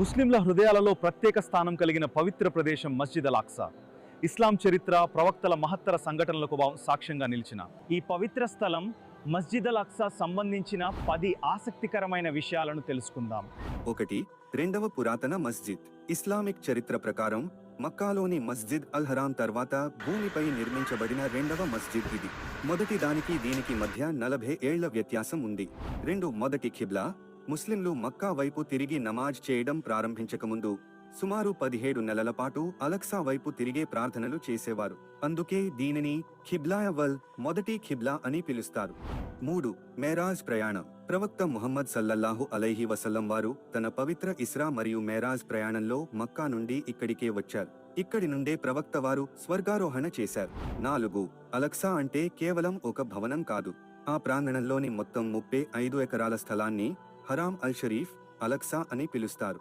ముస్లింల హృదయాలలో ప్రత్యేక స్థానం కలిగిన పవిత్ర ప్రదేశం మస్జిద్ అల్ అక్సా. ఇస్లాం చరిత్ర, ప్రవక్తల మహత్తర సంఘటనలకు సాక్ష్యంగా నిలిచిన ఈ పవిత్ర స్థలం మస్జిద్ అల్ అక్సా సంబంధించిన 10 ఆసక్తికరమైన విషయాలను తెలుసుకుందాం. 1. రెండవ పురాతన మస్జిద్. ఇస్లామిక్ చరిత్ర ప్రకారం మక్కాలోని మస్జిద్ అల్ హరాం తర్వాత భూమిపై నిర్మించబడిన రెండవ మస్జిద్ ఇది. మొదటి దానికి దీనికి మధ్య 40 ఏళ్ల వ్యత్యాసం ఉంది. మొదటి ఖిబ్లా. ముస్లింలు మక్కా వైపు తిరిగి నమాజ్ చేయడం ప్రారంభించకముందు సుమారు 17 నెలల పాటు అలక్సా వైపు తిరిగే ప్రార్థనలు చేసేవారు. అందుకే దీనిని ఖిబ్లాయవల్, మొదటి ఖిబ్లా అని పిలుస్తారు. 3. మేరాజ్ ప్రయాణం. ప్రవక్త ముహమ్మద్ సల్లల్లాహు అలైహి వసల్లం వారు తన పవిత్ర ఇస్రా మరియు మేరాజ్ ప్రయాణంలో మక్కా నుండి ఇక్కడికే వచ్చారు. ఇక్కడి నుండే ప్రవక్త వారు స్వర్గారోహణ చేశారు. 4. అలక్సా అంటే కేవలం ఒక భవనం కాదు. ఆ ప్రాంగణంలోని మొత్తం 35 ఎకరాల స్థలాన్ని హరాం అల్ షరీఫ్, అలక్సా అని పిలుస్తారు.